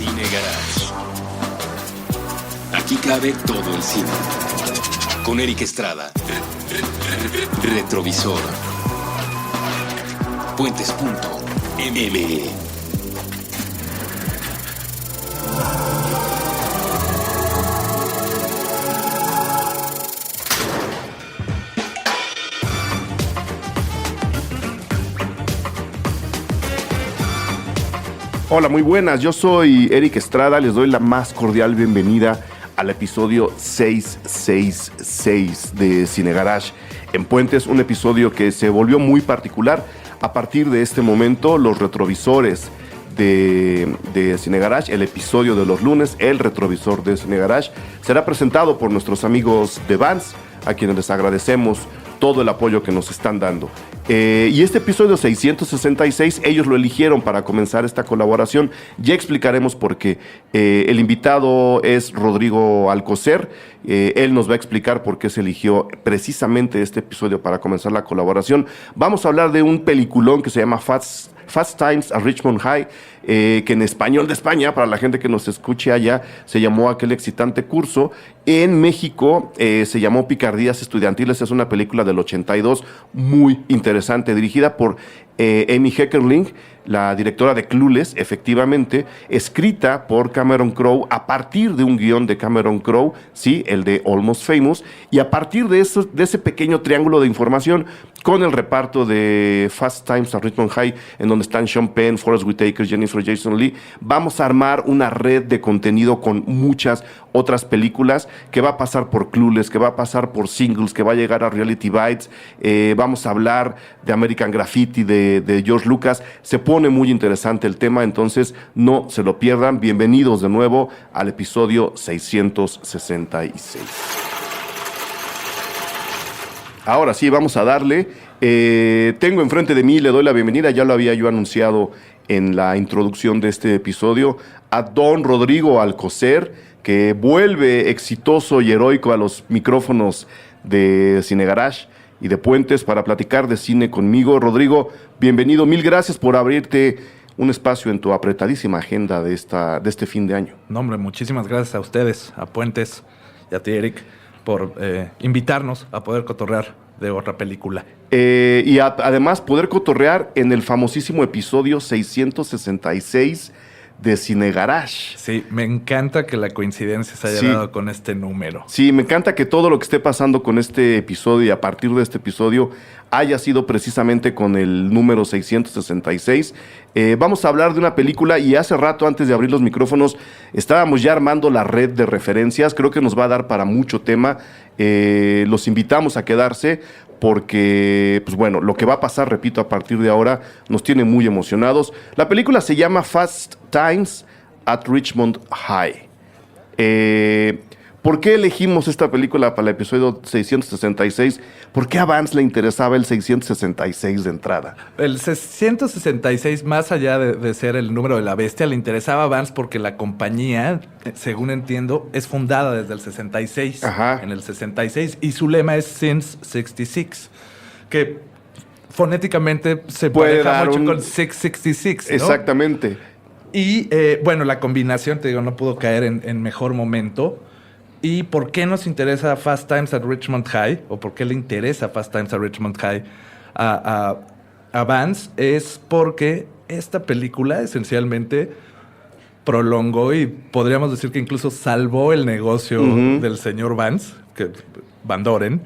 Cine Garage. Aquí cabe todo el cine. Con Eric Estrada. Retrovisor. Puentes.me. Hola, muy buenas, yo soy Eric Estrada, les doy la más cordial bienvenida al episodio 666 de Cine Garage en Puentes, un episodio que se volvió muy particular. A partir de este momento, los retrovisores de Cine Garage, el episodio de los lunes, el retrovisor de Cine Garage, será presentado por nuestros amigos de Vans, a quienes les agradecemos todo el apoyo que nos están dando. Y este episodio 666, ellos lo eligieron para comenzar esta colaboración. Ya explicaremos por qué. El invitado es Rodrigo Alcocer. Él nos va a explicar por qué se eligió precisamente este episodio para comenzar la colaboración. Vamos a hablar de un peliculón que se llama Fast Times at Richmond High, que en español de España, para la gente que nos escuche allá, se llamó Aquel excitante curso. En México se llamó Picardías estudiantiles. Es una película del 82 muy interesante, dirigida por Amy Heckerling, la directora de Clueless, efectivamente, escrita por Cameron Crowe a partir de un guión de Cameron Crowe, sí, el de Almost Famous, y a partir de ese pequeño triángulo de información con el reparto de Fast Times at Richmond High, en donde están Sean Penn, Forest Whitaker, Jennifer Jason Leigh, vamos a armar una red de contenido con muchas otras películas que va a pasar por Clueless, que va a pasar por Singles, que va a llegar a Reality Bites. Vamos a hablar de American Graffiti, de George Lucas. Se pone muy interesante el tema, entonces no se lo pierdan. Bienvenidos de nuevo al episodio 666. Ahora sí, vamos a darle. Tengo enfrente de mí, le doy la bienvenida, ya lo había yo anunciado en la introducción de este episodio, a don Rodrigo Alcocer, que vuelve exitoso y heroico a los micrófonos de Cine Garage y de Puentes para platicar de cine conmigo. Rodrigo, bienvenido, mil gracias por abrirte un espacio en tu apretadísima agenda de este fin de año. No, hombre, muchísimas gracias a ustedes, a Puentes y a ti, Eric, por invitarnos a poder cotorrear de otra película. Además poder cotorrear en el famosísimo episodio 666 de Cine Garage. Sí, me encanta que la coincidencia se haya dado con este número. Sí, me encanta que todo lo que esté pasando con este episodio y a partir de este episodio haya sido precisamente con el número 666. Vamos a hablar de una película y hace rato, antes de abrir los micrófonos, estábamos ya armando la red de referencias. Creo que nos va a dar para mucho tema. Los invitamos a quedarse porque, pues bueno, lo que va a pasar, repito, a partir de ahora nos tiene muy emocionados. La película se llama Fast Times at Richmond High. ¿Por qué elegimos esta película para el episodio 666? ¿Por qué a Vance le interesaba el 666 de entrada? El 666, más allá de ser el número de la bestia, le interesaba a Vance porque la compañía, según entiendo, es fundada desde el 66. Ajá. En el 66. Y su lema es Since 66. Que fonéticamente se puede dar mucho con 666, ¿no? Exactamente. Y bueno, la combinación, te digo, no pudo caer en mejor momento. ¿Y por qué nos interesa Fast Times at Richmond High? ¿O por qué le interesa Fast Times at Richmond High a Vance? Es porque esta película esencialmente prolongó y podríamos decir que incluso salvó el negocio del señor Vance, Van Doren,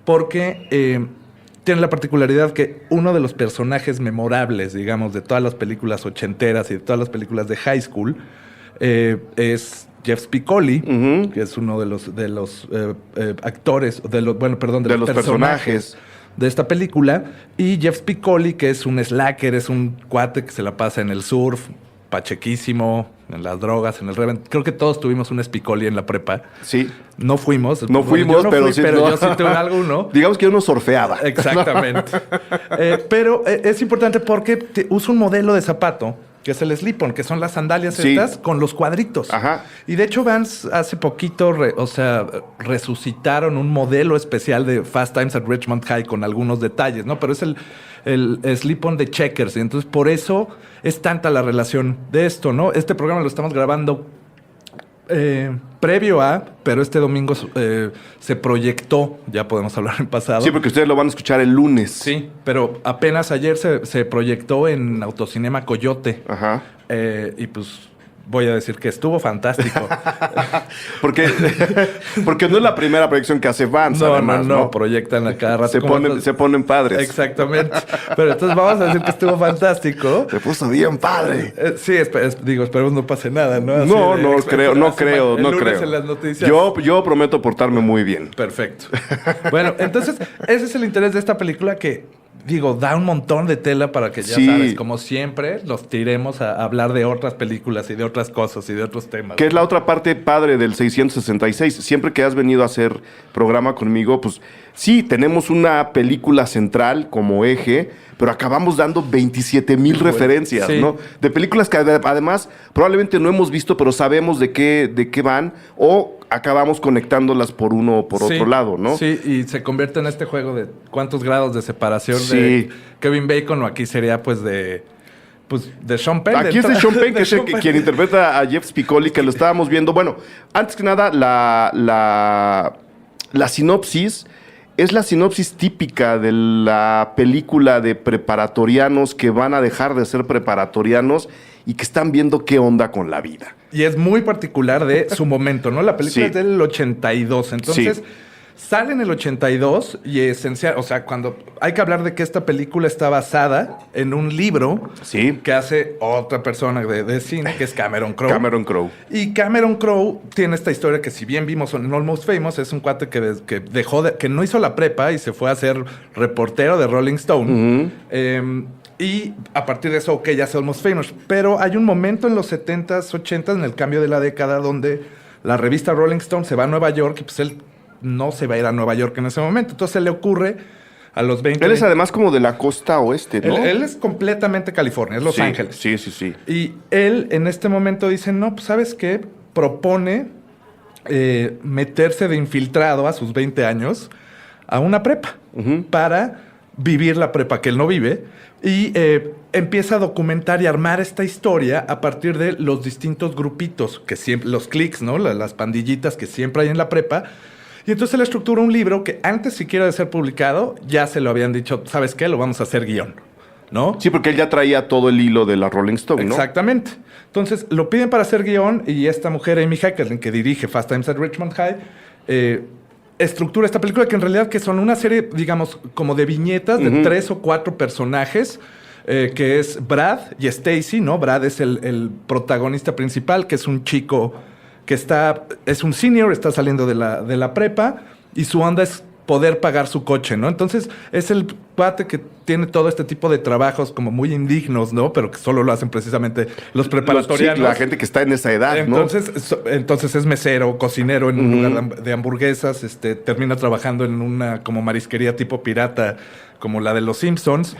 porque tiene la particularidad que uno de los personajes memorables, digamos, de todas las películas ochenteras y de todas las películas de high school es Jeff Spicoli, que es uno de los actores, de los personajes de esta película. Y Jeff Spicoli, que es un slacker, es un cuate que se la pasa en el surf, pachequísimo, en las drogas, en el Reven. Creo que todos tuvimos un Spicoli en la prepa. Sí. No fuimos. No fuimos, pero yo sí tuve alguno. Digamos que uno surfeaba. Exactamente. Pero es importante porque usa un modelo de zapato que es el slip-on, que son las sandalias estas con los cuadritos. Ajá. Y de hecho Vans hace poquito, resucitaron un modelo especial de Fast Times at Richmond High con algunos detalles, ¿no? Pero es el Sleep on the Checkers. Y entonces por eso es tanta la relación de esto, ¿no? Este programa lo estamos grabando previo a, pero este domingo se proyectó, ya podemos hablar en pasado. Sí, porque ustedes lo van a escuchar el lunes. Sí, pero apenas ayer se proyectó en Autocinema Coyote. Ajá. Y pues voy a decir que estuvo fantástico. porque no es la primera proyección que hace Vance, además, no, proyectan a cada rato. Se ponen padres. Exactamente. Pero entonces vamos a decir que estuvo fantástico. Se puso bien padre. Sí, esperemos no pase nada, ¿no? Así No creo. En las noticias. Yo prometo portarme muy bien. Perfecto. Bueno, entonces ese es el interés de esta película que, digo, da un montón de tela para que ya sabes, como siempre, los tiremos a hablar de otras películas y de otras cosas y de otros temas. Que es la otra parte padre del 666. Siempre que has venido a hacer programa conmigo, pues sí, tenemos una película central como eje, pero acabamos dando 27,000 referencias, sí, ¿no? De películas que además probablemente no hemos visto, pero sabemos de qué van, o acabamos conectándolas por uno o por otro lado, ¿no? Sí, y se convierte en este juego de cuántos grados de separación de Kevin Bacon, o aquí sería pues de Sean Penn. Aquí es de Sean Penn, que es quien interpreta a Jeff Spicoli, que lo estábamos viendo. Bueno, antes que nada, la sinopsis es la sinopsis típica de la película de preparatorianos que van a dejar de ser preparatorianos y que están viendo qué onda con la vida. Y es muy particular de su momento, ¿no? La película es del 82, entonces sale en el 82 y esencial, o sea, cuando hay que hablar de que esta película está basada en un libro que hace otra persona de cine, que es Cameron Crowe. Cameron Crowe. Y Cameron Crowe tiene esta historia que, si bien vimos en Almost Famous, es un cuate que no hizo la prepa y se fue a ser reportero de Rolling Stone. Y a partir de eso, ya es Almost Famous. Pero hay un momento en los 70s, 80s, en el cambio de la década, donde la revista Rolling Stone se va a Nueva York y pues él no se va a ir a Nueva York en ese momento. Entonces se le ocurre a los 20... Él es además como de la costa oeste, ¿no? Él es completamente California, es Los Ángeles. Sí. Y él en este momento dice, no, pues ¿sabes qué? Propone meterse de infiltrado a sus 20 años a una prepa para vivir la prepa que él no vive. Y empieza a documentar y armar esta historia a partir de los distintos grupitos, que siempre, los cliques, ¿no? Las pandillitas que siempre hay en la prepa. Y entonces él estructura un libro que antes siquiera de ser publicado, ya se lo habían dicho, ¿sabes qué? Lo vamos a hacer guión, ¿no? Sí, porque él ya traía todo el hilo de la Rolling Stone, ¿no? Exactamente. Entonces lo piden para hacer guión y esta mujer, Amy Heckerling, que dirige Fast Times at Richmond High, estructura esta película que en realidad que son una serie, digamos, como de viñetas de 3 o 4 personajes, que es Brad y Stacy, ¿no? Brad es el protagonista principal, que es un chico que es un senior, está saliendo de la prepa, y su onda es poder pagar su coche, ¿no? Entonces es el pate que tiene todo este tipo de trabajos como muy indignos, ¿no? Pero que solo lo hacen precisamente los preparatorianos. La gente que está en esa edad, Entonces es mesero, cocinero en un lugar de hamburguesas, termina trabajando en una como marisquería tipo pirata, como la de los Simpsons.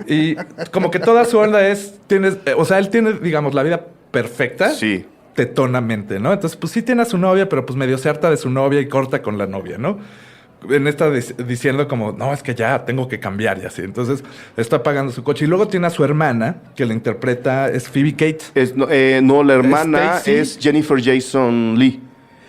Y como que toda su onda es, él tiene, digamos, la vida perfecta. Sí. Tetonamente, ¿no? Entonces, pues sí tiene a su novia, pero pues medio se harta de su novia y corta con la novia, ¿no? En esta diciendo como, no, es que ya tengo que cambiar y así. Entonces, está pagando su coche. Y luego tiene a su hermana, que la interpreta, es Phoebe Cates. La hermana Stacy. es Jennifer Jason Leigh.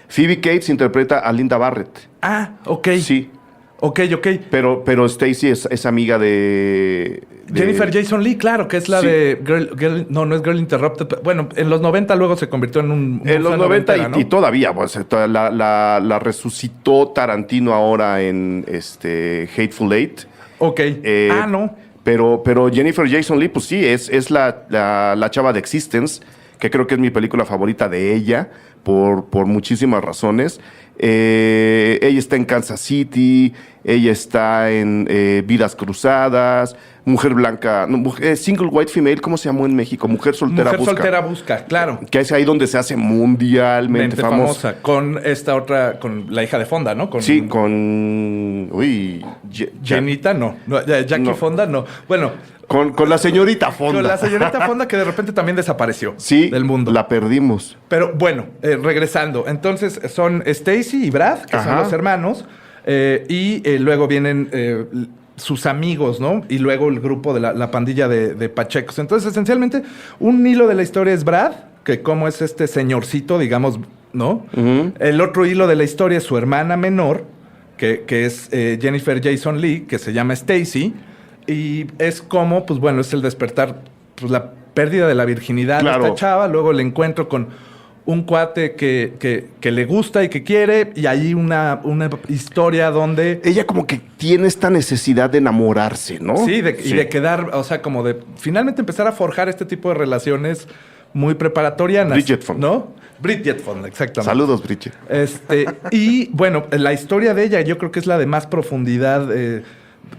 Phoebe Cates interpreta a Linda Barrett. Ah, ok. Sí. Ok. Pero Stacy es amiga de Jennifer Jason Leigh, claro, que es la de Girl, no es Girl Interrupted. Bueno, en los 90 luego se convirtió en un... En los 90 ¿no? y todavía, pues, la resucitó Tarantino ahora en Hateful Eight. Ok. No. Pero Jennifer Jason Leigh, pues sí, es la chava de Existence, que creo que es mi película favorita de ella, por muchísimas razones. Ella está en Kansas City, ella está en Vidas Cruzadas, Mujer Blanca, Single White Female, ¿cómo se llamó en México? Mujer Soltera Busca. Mujer Soltera Busca, claro. Que es ahí donde se hace mundialmente famosa. Con esta otra, con la hija de Fonda, ¿no? Con... Jenita, no. Jackie Fonda, no. Bueno... Con la señorita Fonda. Con la señorita Fonda, que de repente también desapareció del mundo. La perdimos. Pero bueno, regresando. Entonces son Stacy y Brad, que son los hermanos. Y luego vienen sus amigos, ¿no? Y luego el grupo de la pandilla de Pachecos. Entonces, esencialmente, un hilo de la historia es Brad, que como es este señorcito, digamos, ¿no? Ujú. El otro hilo de la historia es su hermana menor, que es Jennifer Jason Leigh, que se llama Stacy. Y es como, pues bueno, es el despertar, pues la pérdida de la virginidad Claro. de esta chava, luego el encuentro con un cuate que le gusta y que quiere, y hay una historia donde... Ella como que tiene esta necesidad de enamorarse, ¿no? Sí, y de quedar, o sea, como de finalmente empezar a forjar este tipo de relaciones muy preparatorianas. Bridget Fonda. ¿No? Bridget Fonda, exactamente. Saludos, Bridget. Y bueno, la historia de ella yo creo que es la de más profundidad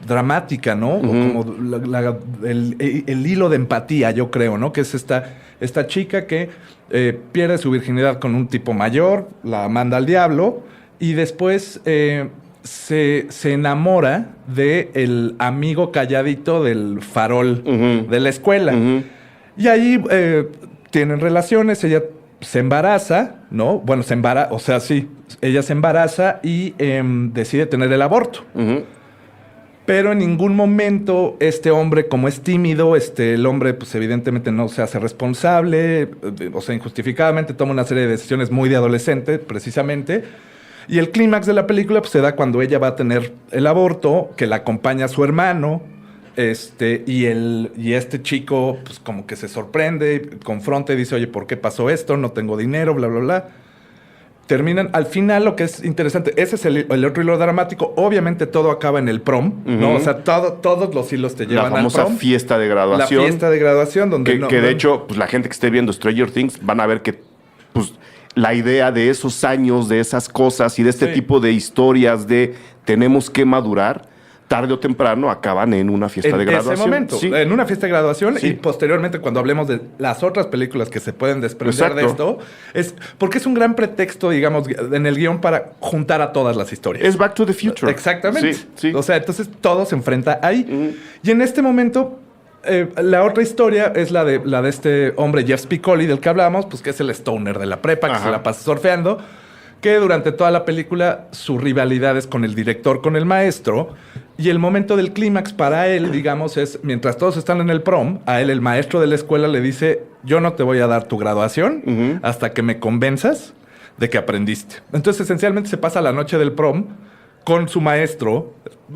dramática, ¿no? O como el hilo de empatía, yo creo, ¿no? Que es esta chica que pierde su virginidad con un tipo mayor, la manda al diablo y después se enamora del amigo calladito del farol Ujú. de la escuela. Ujú. Y ahí tienen relaciones, ella se embaraza, ¿no? Bueno, o sea, sí, ella se embaraza y decide tener el aborto. Ujú. Pero en ningún momento este hombre, como es tímido, el hombre pues evidentemente no se hace responsable, o sea, injustificadamente toma una serie de decisiones muy de adolescente, precisamente. Y el clímax de la película pues, se da cuando ella va a tener el aborto, que la acompaña su hermano, y este chico pues como que se sorprende, confronta y dice, oye, ¿por qué pasó esto? No tengo dinero, bla, bla, bla. Terminan, al final lo que es interesante, ese es el otro hilo dramático, obviamente todo acaba en el prom, ¿no? Ujú. O sea, todos los hilos te llevan La famosa al prom. fiesta de La graduación. fiesta de graduación donde Que de hecho, pues la gente que esté viendo Stranger Things van a ver que pues, la idea de esos años, de esas cosas y de este Sí. tipo de historias de tenemos que madurar, tarde o temprano acaban en una fiesta de graduación. ese momento, Sí. en una fiesta de graduación Sí. y posteriormente cuando hablemos de las otras películas que se pueden desprender de Exacto. esto, es porque es un gran pretexto, digamos, en el guión para juntar a todas las historias. Es Back to the Future. Exactamente. Sí, sí. O sea, entonces todo se enfrenta ahí. Ujú. Y en este momento, la otra historia es la de este hombre, Jeff Spicoli, del que hablamos, pues que es el stoner de la prepa, que Ajá. se la pasa surfeando, que durante toda la película su rivalidad es con el director, con el maestro, y el momento del clímax para él, digamos, es mientras todos están en el prom, a él el maestro de la escuela le dice, yo no te voy a dar tu graduación Ujú. hasta que me convenzas de que aprendiste. Entonces, esencialmente se pasa la noche del prom con su maestro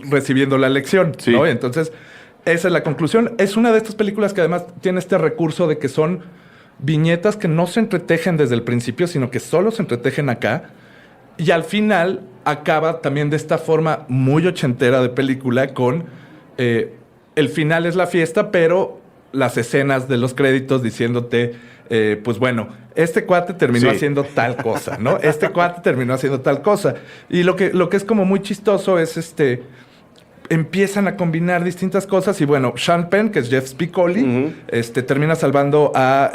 recibiendo la lección, Sí. ¿no? Y entonces, esa es la conclusión. Es una de estas películas que además tiene este recurso de que son viñetas que no se entretejen desde el principio, sino que solo se entretejen acá. Y al final acaba también de esta forma muy ochentera de película con el final es la fiesta, pero las escenas de los créditos diciéndote, pues bueno, este cuate terminó Sí. haciendo tal cosa, ¿no? Este cuate terminó haciendo tal cosa. Y lo que es como muy chistoso es empiezan a combinar distintas cosas y bueno, Sean Penn, que es Jeff Spicoli, Ujú. termina salvando a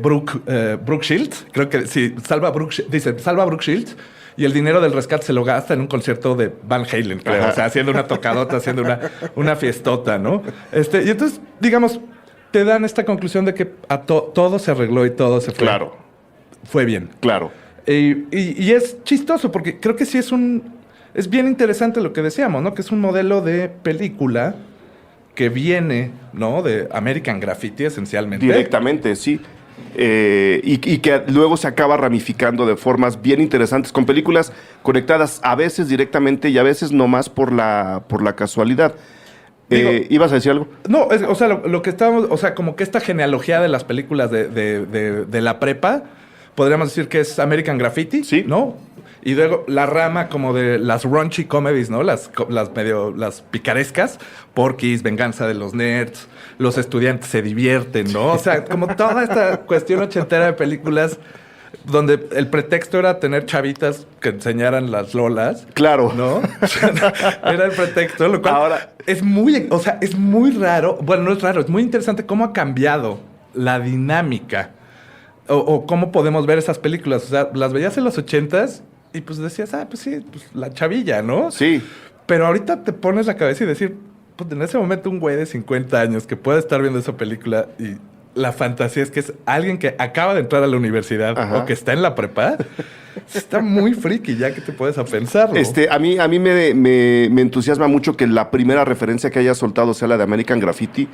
Brooke Shields. Creo que sí, salva a Brooke Shields y el dinero del rescate se lo gasta en un concierto de Van Halen, creo. Ajá. O sea, haciendo una tocadota, haciendo una fiestota, ¿no? Y entonces, digamos, te dan esta conclusión de que todo se arregló y todo se fue. Claro, Fue bien. claro. Y es chistoso porque creo que sí es bien interesante lo que decíamos, ¿no? Que es un modelo de película que viene, ¿no? De American Graffiti, esencialmente. Directamente, sí. Y que luego se acaba ramificando de formas bien interesantes con películas conectadas a veces directamente y a veces nomás por la casualidad. Digo- ¿Ibas a decir algo? No, o sea, lo que estábamos, o sea, como que esta genealogía de las películas de la prepa, podríamos decir que es American Graffiti, Sí. ¿no? Y luego la rama como de las raunchy comedies, ¿no? Las picarescas, Porky's, Venganza de los Nerds, Los Estudiantes se divierten, ¿no? O sea, como toda esta cuestión ochentera de películas donde el pretexto era tener chavitas que enseñaran las lolas. Claro. ¿No? Era el pretexto, lo cual Ahora- es muy raro. Bueno, no es raro, es muy interesante cómo ha cambiado la dinámica o cómo podemos ver esas películas. O sea, las veías en los 80s y pues decías, pues sí, pues la chavilla, ¿no? Sí. Pero ahorita te pones la cabeza y decir, pues en ese momento un güey de 50 años que puede estar viendo esa película y la fantasía es que es alguien que acaba de entrar a la universidad Ajá. o que está en la prepa Está muy friki, ya que te puedes a pensarlo. A mí me entusiasma mucho que la primera referencia que haya soltado sea la de American Graffiti,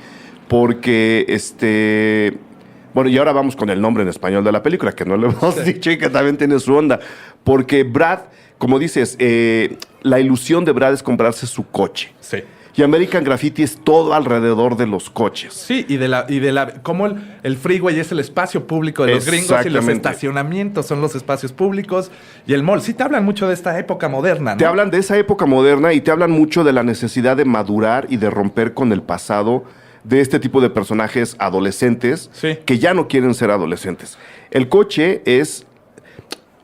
porque bueno, y ahora vamos con el nombre en español de la película, que no lo hemos dicho y que también tiene su onda. Porque Brad, como dices, la ilusión de Brad es comprarse su coche. Sí. Y American Graffiti es todo alrededor de los coches. Sí, como el freeway es el espacio público de los gringos y los estacionamientos son los espacios públicos y el mall. Sí te hablan mucho de esta época moderna, ¿no? Te hablan de esa época moderna y te hablan mucho de la necesidad de madurar y de romper con el pasado de este tipo de personajes adolescentes que ya no quieren ser adolescentes. El coche es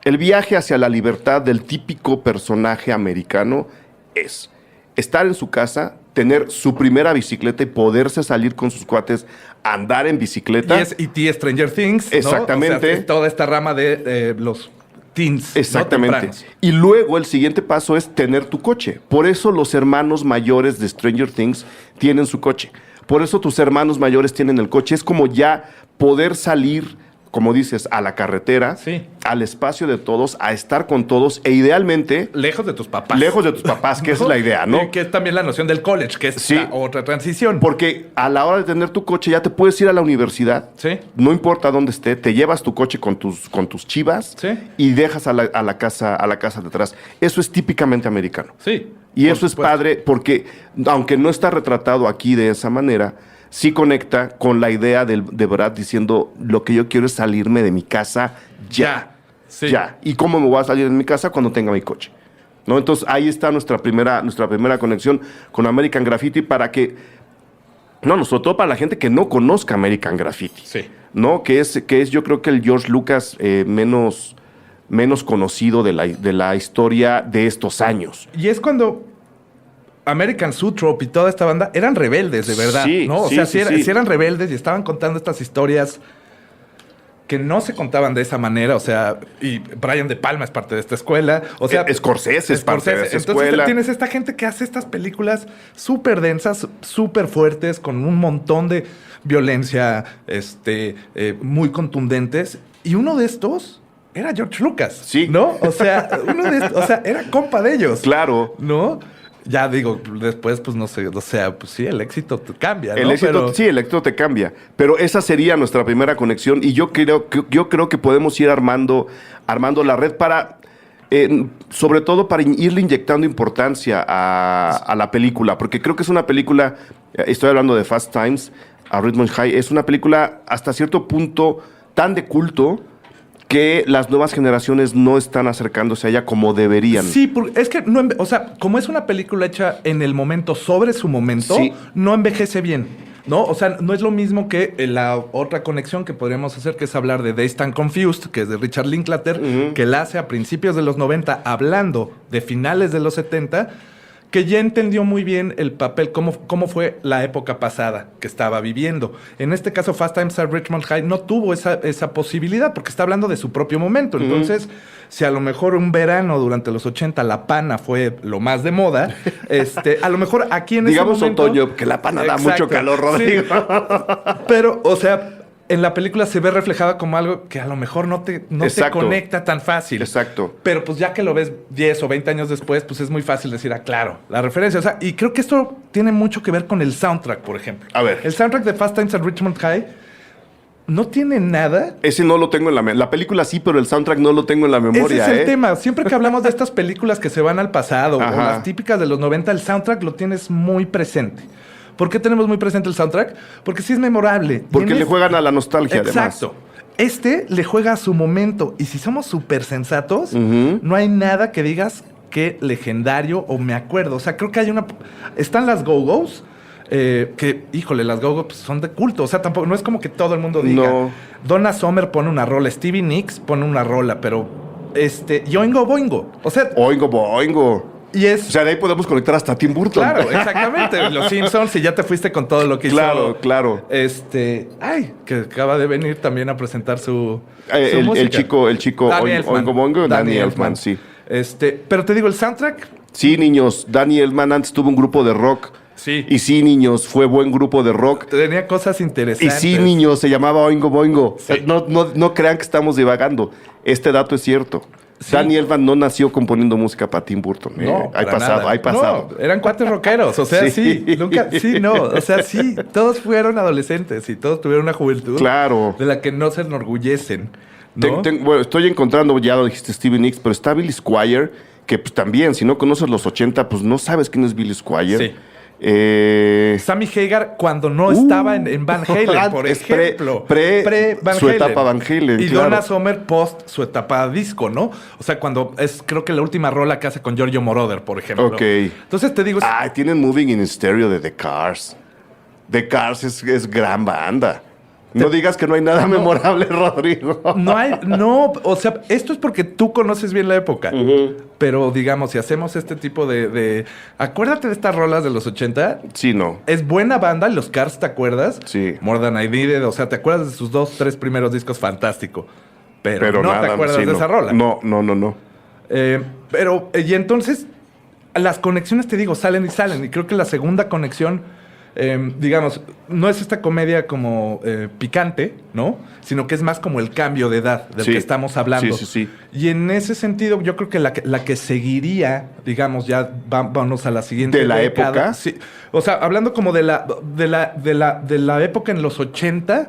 el viaje hacia la libertad del típico personaje americano, es estar en su casa, tener su primera bicicleta y poderse salir con sus cuates a andar en bicicleta. Y es E.T. Stranger Things, ¿no? Exactamente. O sea, es toda esta rama de los teens. Exactamente. ¿No? Y luego el siguiente paso es tener tu coche. Por eso los hermanos mayores de Stranger Things tienen su coche. Por eso tus hermanos mayores tienen el coche. Es como ya poder salir, como dices, a la carretera, al espacio de todos, a estar con todos e idealmente... Lejos de tus papás. Lejos de tus papás, que es la idea, ¿no? Que es también la noción del college, que es la otra transición. Porque a la hora de tener tu coche ya te puedes ir a la universidad. Sí. No importa dónde esté, te llevas tu coche con tus chivas y dejas a la casa de atrás. Eso es típicamente americano. Sí. Y eso es padre porque, aunque no está retratado aquí de esa manera, sí conecta con la idea de Brad diciendo, lo que yo quiero es salirme de mi casa ya. Sí. Ya. ¿Y cómo me voy a salir de mi casa? Cuando tenga mi coche. ¿No? Entonces, ahí está nuestra primera conexión con American Graffiti para que... No, sobre todo para la gente que no conozca American Graffiti. Sí. ¿No? Que es yo creo que el George Lucas menos conocido de la historia de estos años. Y es cuando American Zoetrope y toda esta banda eran rebeldes, de verdad, sí, ¿no? O sí, sea, sí, sí eran rebeldes y estaban contando estas historias que no se contaban de esa manera, o sea, y Brian De Palma es parte de esta escuela, o sea... Scorsese es parte de esa escuela. Entonces tienes esta gente que hace estas películas súper densas, súper fuertes, con un montón de violencia, muy contundentes, y uno de estos... era George Lucas, sí, ¿no? O sea, era compa de ellos. Claro. ¿No? Ya digo, después, pues no sé, o sea, pues sí, el éxito te cambia, ¿no? El éxito te cambia. Pero esa sería nuestra primera conexión y yo creo que podemos ir armando la red para, sobre todo para irle inyectando importancia a la película, porque creo que es una película, estoy hablando de Fast Times at Ridgemont High, es una película hasta cierto punto tan de culto que las nuevas generaciones no están acercándose a ella como deberían. Sí, es que, o sea, como es una película hecha en el momento, sobre su momento, no envejece bien, ¿no? O sea, no es lo mismo que la otra conexión que podríamos hacer, que es hablar de Dazed and Confused, que es de Richard Linklater, que la hace a principios de los 90, hablando de finales de los 70, que ya entendió muy bien el papel, cómo fue la época pasada que estaba viviendo. En este caso, Fast Times at Ridgemont High no tuvo esa posibilidad porque está hablando de su propio momento. Entonces, si a lo mejor un verano durante los 80 la pana fue lo más de moda, a lo mejor aquí en ese momento... Digamos otoño, que la pana da mucho calor, Rodrigo. Sí. Pero, o sea... en la película se ve reflejada como algo que a lo mejor no te conecta tan fácil. Exacto. Pero pues ya que lo ves 10 o 20 años después, pues es muy fácil decir, claro, la referencia. O sea, y creo que esto tiene mucho que ver con el soundtrack, por ejemplo. A ver. El soundtrack de Fast Times at Ridgemont High no tiene nada. Ese no lo tengo en la memoria. La película sí, pero el soundtrack no lo tengo en la memoria. Ese es el tema. Siempre que hablamos de estas películas que se van al pasado o las típicas de los 90, el soundtrack lo tienes muy presente. ¿Por qué tenemos muy presente el soundtrack? Porque sí es memorable. Porque le juegan a la nostalgia, Exacto. Además. Le juega a su momento. Y si somos súper sensatos, no hay nada que digas que legendario o me acuerdo. O sea, creo que hay están las Go-Go's, que, híjole, las Go-Go pues, son de culto. O sea, tampoco, no es como que todo el mundo diga. No. Donna Summer pone una rola, Stevie Nicks pone una rola, pero y Oingo Boingo. O sea... Oingo Boingo. Y o sea, de ahí podemos conectar hasta Tim Burton. Claro, exactamente. Los Simpsons, y ya te fuiste con todo lo que hizo. Claro. Que acaba de venir también a presentar su música. El chico Oingo Boingo, Danny Elfman, sí. Pero te digo, el soundtrack... Sí, niños, Danny Elfman antes tuvo un grupo de rock. Sí. Y sí, niños, fue buen grupo de rock. Tenía cosas interesantes. Y sí, niños, se llamaba Oingo Boingo. Sí. No crean que estamos divagando. Este dato es cierto. Sí. Danny Elfman no nació componiendo música para Tim Burton. No, hay para pasado, nada. hay pasado. No, eran cuates rockeros, o sea, Sí. sí. Nunca, sí, no, o sea, sí, todos fueron adolescentes y todos tuvieron una juventud Claro. de la que no se enorgullecen, ¿no? Bueno, estoy encontrando, ya lo dijiste, Stevie Nicks, pero está Billy Squier, que pues también, si no conoces los 80, pues no sabes quién es Billy Squier. Sí. Eh, Sammy Hagar cuando no estaba en Van Halen, por es ejemplo. pre Van su Halen. etapa Van Halen, Y claro. Donna Summer post su etapa disco, ¿no? O sea, cuando es creo que la última rola que hace con Giorgio Moroder, por ejemplo. Ok. Entonces te digo... Ay, tienen Moving in Stereo de The Cars. The Cars es gran banda. No digas que no hay nada memorable, Rodrigo. No, o sea, esto es porque tú conoces bien la época. Pero digamos, si hacemos este tipo de... Acuérdate de estas rolas de los 80. Sí, no. Es buena banda, los Cars, ¿te acuerdas? Sí. More Than I Needed, o sea, ¿te acuerdas de sus 2, 3 primeros discos? Fantástico. Pero no nada, te acuerdas sí, de no. esa rola. No. Y entonces, las conexiones, te digo, salen y salen. Y creo que la segunda conexión, digamos, no es esta comedia como picante, ¿no? Sino que es más como el cambio de edad del Sí. que estamos hablando. Sí. Y en ese sentido, yo creo que la que seguiría, digamos, ya vamos a la siguiente ¿De la década. época? Sí. O sea, hablando como de la época en los 80,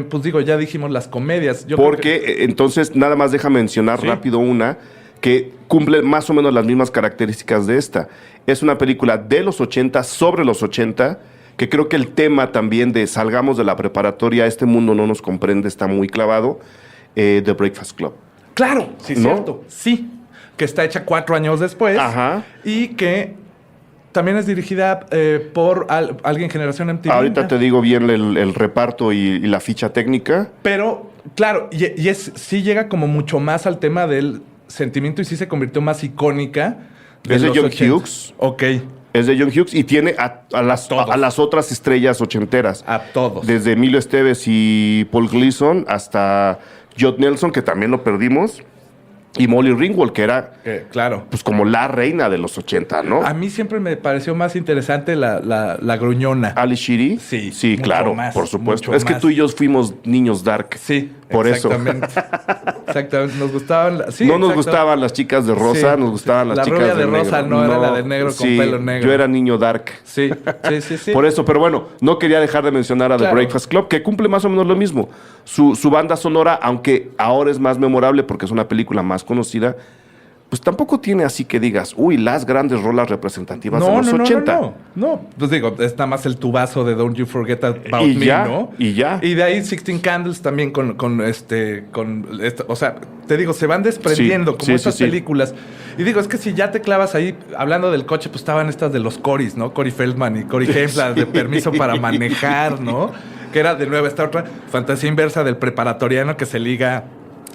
pues digo, ya dijimos las comedias. Yo creo Porque entonces nada más deja mencionar Sí. rápido una que cumple más o menos las mismas características de esta. Es una película de los 80, sobre los 80, que creo que el tema también de salgamos de la preparatoria, este mundo no nos comprende, está muy clavado, The Breakfast Club. Claro, sí, ¿No? cierto. Sí, que está hecha 4 años después. Ajá. Y que también es dirigida por alguien generación MTV. Ahorita te digo bien el reparto y la ficha técnica. Pero, claro, sí llega como mucho más al tema del sentimiento y sí se convirtió más icónica. Es de los John 80. Hughes. Ok. Es de John Hughes y tiene a las otras estrellas ochenteras. A todos. Desde Emilio Esteves y Paul Gleason hasta Judd Nelson, que también lo perdimos, y Molly Ringwald, que era Claro. pues como la reina de los 80, ¿no? A mí siempre me pareció más interesante la gruñona. Ali Sheedy. Sí, Sí, mucho claro, más, por supuesto. mucho Es que más. tú y yo fuimos niños dark. Sí, Por eso. Exactamente. Nos gustaban... Sí, no nos exacto. gustaban las chicas de rosa, Sí, nos gustaban las la chicas rubia de de rosa negro. no era la de negro con sí, pelo negro. Yo era niño dark. Sí. Por eso, pero bueno, no quería dejar de mencionar a Claro. The Breakfast Club, que cumple más o menos lo mismo. Su banda sonora, aunque ahora es más memorable porque es una película más conocida, pues tampoco tiene así que digas, uy, las grandes rolas representativas de los 80. No, pues digo, es nada más el tubazo de Don't You Forget About Y Me, ya, ¿no? y ya. Y de ahí 16 Candles también o sea, te digo, se van desprendiendo Sí, como sí, estas sí, sí. películas. Y digo, es que si ya te clavas ahí, hablando del coche, pues estaban estas de los Corys, ¿no? Cory Feldman y Cory Haim, las de Permiso para Manejar, ¿no? Que era de nuevo esta otra fantasía inversa del preparatoriano que se liga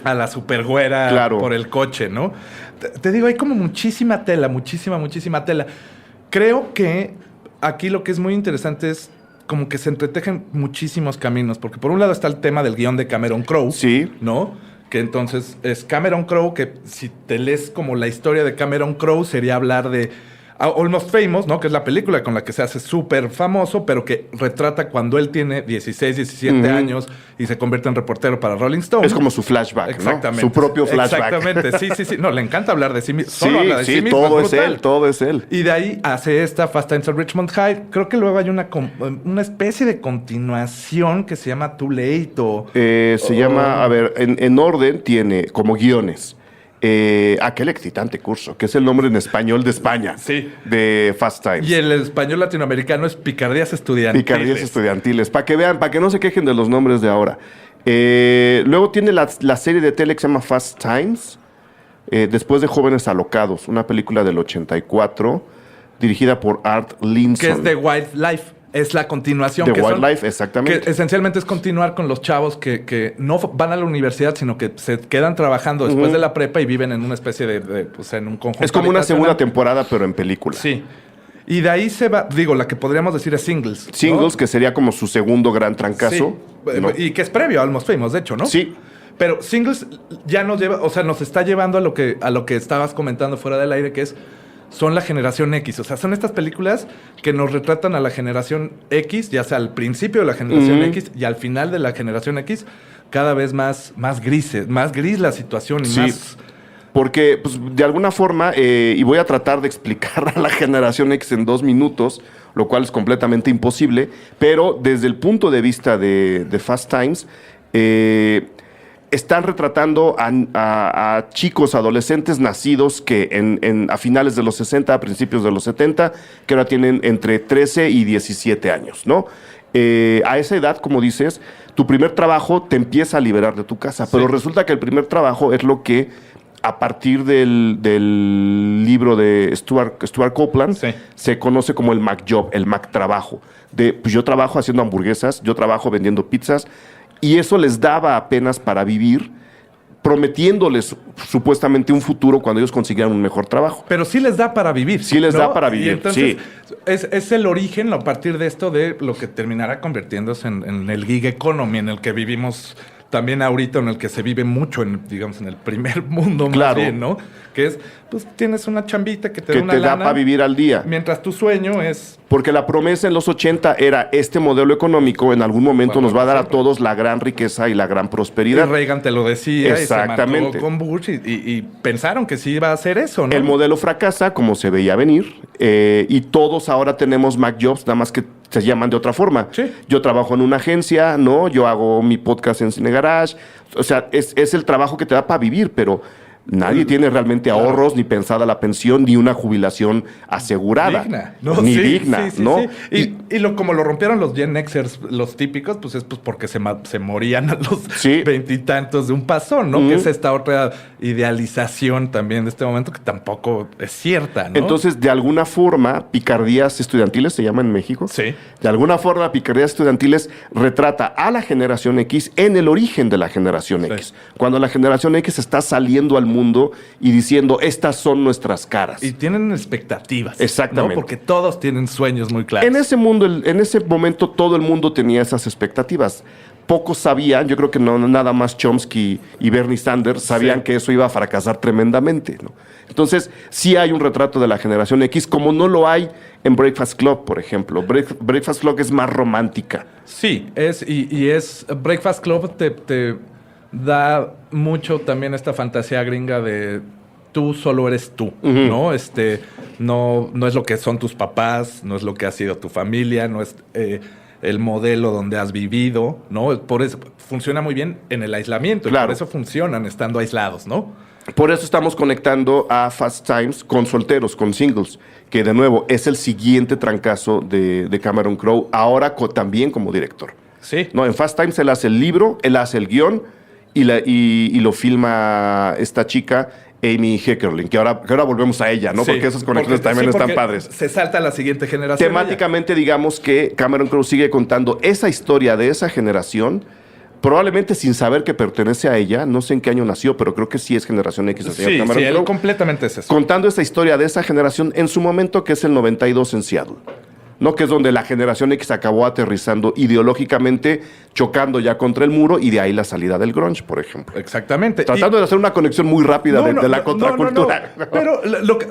a la supergüera Claro. por el coche, ¿no? Te digo, hay como muchísima tela, muchísima tela. Creo que aquí lo que es muy interesante es como que se entretejen muchísimos caminos, porque por un lado está el tema del guión de Cameron Crowe, Sí. ¿no? Que entonces es Cameron Crowe, que si te lees como la historia de Cameron Crowe sería hablar de Almost Famous, ¿no? Que es la película con la que se hace súper famoso, pero que retrata cuando él tiene 16, 17 años y se convierte en reportero para Rolling Stone. Es como su flashback, Exactamente. ¿no? Su propio flashback. Exactamente, sí. No, le encanta hablar de sí mismo. Solo habla de sí mismo. todo es brutal. él, todo es él. Y de ahí hace esta Fast Times at Richmond High. Creo que luego hay una especie de continuación que se llama Too Late o... Se llama, a ver, en orden tiene como guiones. Aquel excitante curso, que es el nombre en español de España. Sí. De Fast Times. Y el español latinoamericano es Picardías Estudiantiles. Picardías estudiantiles. Para que vean, para que no se quejen de los nombres de ahora. Luego tiene la serie de tele que se llama Fast Times. Después de Jóvenes Alocados, una película del 84, dirigida por Art Linson. Que es The Wildlife. Es la continuación. The que son- Wildlife, exactamente. Que esencialmente es continuar con los chavos que no van a la universidad, sino que se quedan trabajando después de la prepa y viven en una especie pues en un conjunto. Es como una segunda habitacional. temporada, pero en película. Sí. Y de ahí se va, digo, la que podríamos decir es Singles. ¿no? Singles, que sería como su segundo gran trancazo. Sí. ¿no? Y que es previo a Almost Famous, de hecho, ¿no? Sí. Pero Singles ya nos lleva, o sea, nos está llevando a lo que estabas comentando fuera del aire, que son la generación X. O sea, son estas películas que nos retratan a la generación X, ya sea al principio de la generación X y al final de la generación X, cada vez más gris la situación y Sí. Porque, pues, de alguna forma, y voy a tratar de explicar a la generación X en 2 minutos, lo cual es completamente imposible, pero desde el punto de vista de Fast Times, están retratando a chicos, adolescentes nacidos que a finales de los 60, a principios de los 70, que ahora tienen entre 13 y 17 años, ¿no? A esa edad, como dices, tu primer trabajo te empieza a liberar de tu casa, pero resulta que el primer trabajo es lo que, a partir del libro de Stuart Copeland, se conoce como el Mac Job, el Mac trabajo. Pues yo trabajo haciendo hamburguesas, yo trabajo vendiendo pizzas, y eso les daba apenas para vivir, prometiéndoles supuestamente un futuro cuando ellos consiguieran un mejor trabajo. Pero sí les da para vivir. Sí les da para vivir, y entonces, es el origen, a partir de esto, de lo que terminará convirtiéndose en el gig economy, en el que vivimos también ahorita, en el que se vive mucho, digamos, en el primer mundo, más bien, ¿no? Que es, pues, tienes una chambita que te da una lana, da para vivir al día. Mientras tu sueño es... Porque la promesa en los 80 era, este modelo económico en algún momento nos va a dar a todos la gran riqueza y la gran prosperidad. Y Reagan te lo decía. Exactamente. Y se marcó con Bush y pensaron que sí iba a hacer eso, ¿no? El modelo fracasa, como se veía venir, y todos ahora tenemos Mac Jobs, nada más que se llaman de otra forma. Sí. Yo trabajo en una agencia, ¿no? Yo hago mi podcast en Cine Garage. O sea, es el trabajo que te da para vivir, pero nadie tiene realmente ahorros, ni pensada la pensión, ni una jubilación asegurada. Digna. Ni digna, ¿no? Y como lo rompieron los Gen Xers, los típicos, pues es porque se morían a los 20 y tantos de un pasón, ¿no? Que es esta otra idealización también de este momento que tampoco es cierta, ¿no? Entonces, de alguna forma, picardías estudiantiles se llama en México. Sí. De alguna forma, picardías estudiantiles retrata a la generación X en el origen de la generación X. Cuando la generación X está saliendo al mundo y diciendo, estas son nuestras caras. Y tienen expectativas. Exactamente. ¿no? Porque todos tienen sueños muy claros. En ese momento, todo el mundo tenía esas expectativas. Pocos sabían, yo creo que no nada más Chomsky y Bernie Sanders sabían que eso iba a fracasar tremendamente, ¿no? Entonces, sí hay un retrato de la generación X, como no lo hay en Breakfast Club, por ejemplo. Breakfast Club es más romántica. Sí, es Breakfast Club te da mucho también esta fantasía gringa de tú solo eres tú, ¿no? No es lo que son tus papás, no es lo que ha sido tu familia, no es el modelo donde has vivido, ¿no? Por eso funciona muy bien en el aislamiento, claro. Y por eso funcionan estando aislados, ¿no? Por eso estamos conectando a Fast Times con solteros, con singles, que de nuevo es el siguiente trancazo de Cameron Crowe, ahora también como director. Sí. No, en Fast Times él hace el libro, él hace el guión y lo filma esta chica, Amy Heckerling, que ahora volvemos a ella, ¿no? Sí, porque esas conexiones también están padres. Se salta a la siguiente generación. Temáticamente, digamos que Cameron Crowe sigue contando esa historia de esa generación, probablemente sin saber que pertenece a ella. No sé en qué año nació, pero creo que sí es generación X. Sí, él completamente es eso. Contando esa historia de esa generación en su momento, que es el 92 en Seattle. ¿No? Que es donde la generación X acabó aterrizando ideológicamente, chocando ya contra el muro, y de ahí la salida del grunge, por ejemplo. Exactamente. Tratando de hacer una conexión muy rápida de la contracultura. No. Pero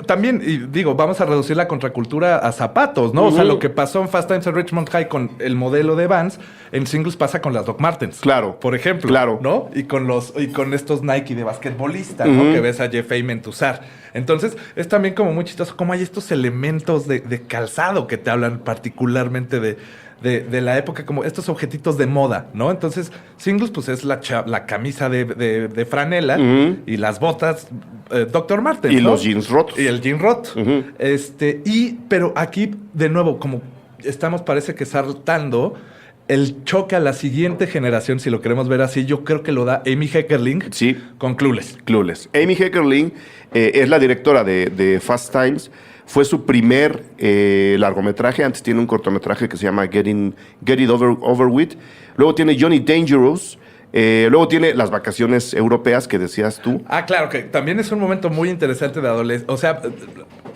también, y digo, vamos a reducir la contracultura a zapatos, ¿no? O sea, lo que pasó en Fast Times at Richmond High con el modelo de Vans, en singles pasa con las Doc Martens. Claro. Por ejemplo. Claro. ¿No? Y con estos Nike de basquetbolista, ¿no? Que ves a Jeff Ament usar. Entonces, es también como muy chistoso cómo hay estos elementos de calzado que te hablan particularmente de la época, como estos objetitos de moda, ¿no? Entonces, singles, pues es la camisa de franela y las botas Dr. Martens, y ¿no? los jeans rotos. Y el jean roto. Pero aquí, de nuevo, como estamos, parece que saltando el choque a la siguiente generación, si lo queremos ver así, yo creo que lo da Amy Heckerling con Clueless. Amy Heckerling es la directora de Fast Times. Fue su primer largometraje. Antes tiene un cortometraje que se llama Get It Over With. Luego tiene Johnny Dangerous. Luego tiene Las Vacaciones Europeas, que decías tú. Ah, claro, que también es un momento muy interesante de adolescencia. O sea,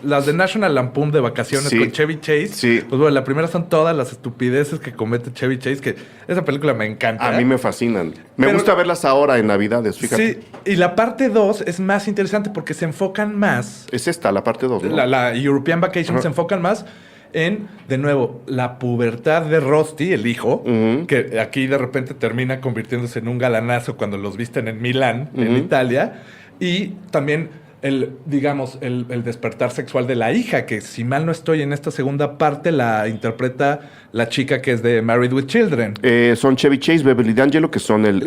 las de National Lampoon de vacaciones con Chevy Chase. Sí. Pues bueno, la primera son todas las estupideces que comete Chevy Chase, que esa película me encanta. A mí me fascinan. Me gusta verlas ahora en Navidades, fíjate. Sí, y la parte 2 es más interesante porque se enfocan más. Es esta, la parte 2, ¿no? La European Vacation se enfocan más en, de nuevo, la pubertad de Rusty, el hijo, que aquí de repente termina convirtiéndose en un galanazo cuando los visten en Milán, en Italia. Y también el despertar sexual de la hija, que si mal no estoy en esta segunda parte, la interpreta la chica que es de Married with Children. Son Chevy Chase, Beverly D'Angelo, que son el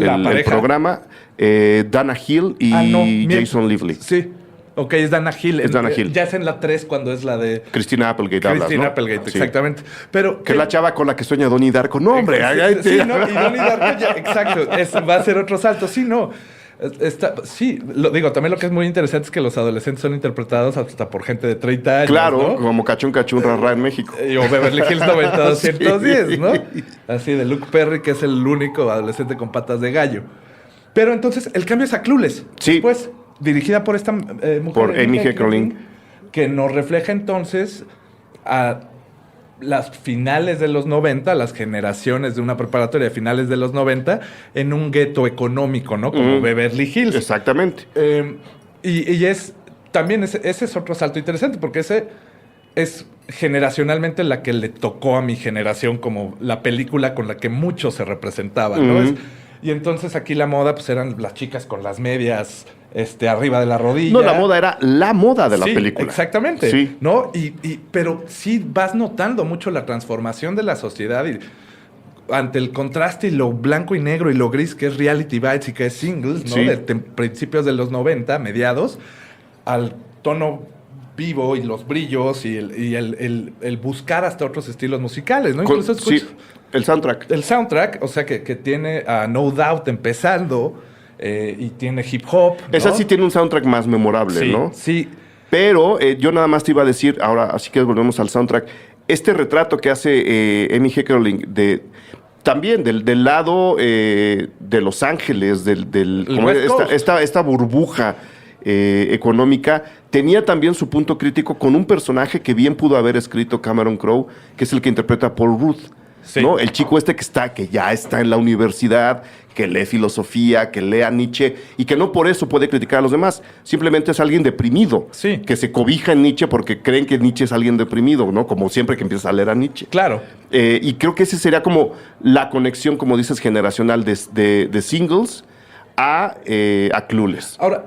programa, Dana Hill y Jason Lively. Sí. Ok, es Dana Hill. Es Dana Hill. Ya es en la 3 cuando es la de... Christina Applegate. Christina ¿no? Applegate, Sí. Exactamente. Pero que es la chava con la que sueña Donnie Darko. No, hombre. Sí, no, y Donnie Darko ya, exacto, va a ser otro salto. Sí, no. También lo que es muy interesante es que los adolescentes son interpretados hasta por gente de 30 años. Claro, ¿no? como Cachún Rarra en México. O Beverly Hills 90210, ¿no? Así de Luke Perry, que es el único adolescente con patas de gallo. Pero entonces el cambio es a Clueless. Sí. Después, dirigida por esta mujer. Por Amy Heckerling. Que nos refleja entonces a las finales de los 90, las generaciones de una preparatoria de finales de los 90, en un gueto económico, ¿no? Como Beverly Hills. Exactamente. Y ese es otro salto interesante, porque ese es generacionalmente la que le tocó a mi generación como la película con la que mucho se representaba, ¿no? Y entonces aquí la moda pues eran las chicas con las medias arriba de la rodilla. No, la moda era la moda de la película. Exactamente. Sí. ¿No? Pero sí vas notando mucho la transformación de la sociedad y ante el contraste y lo blanco y negro y lo gris que es Reality Bites y que es Singles, ¿no? Sí. De principios de los 90, mediados, al tono vivo y los brillos y el buscar hasta otros estilos musicales, ¿no? Incluso escucho el soundtrack. El soundtrack, o sea, que tiene a No Doubt empezando y tiene hip hop, ¿no? Esa sí tiene un soundtrack más memorable, Sí, ¿no? sí. Pero yo nada más te iba a decir, ahora así que volvemos al soundtrack, este retrato que hace Amy Heckerling también del lado de Los Ángeles, como esta burbuja económica, tenía también su punto crítico con un personaje que bien pudo haber escrito Cameron Crowe, que es el que interpreta a Paul Rudd. Sí. ¿No? El chico que ya está en la universidad, que lee filosofía, que lee a Nietzsche y que no por eso puede criticar a los demás. Simplemente es alguien deprimido, Sí. que se cobija en Nietzsche porque creen que Nietzsche es alguien deprimido, ¿no? Como siempre que empiezas a leer a Nietzsche. Claro. Y creo que ese sería como la conexión, como dices, generacional de Singles a Clueless. Ahora,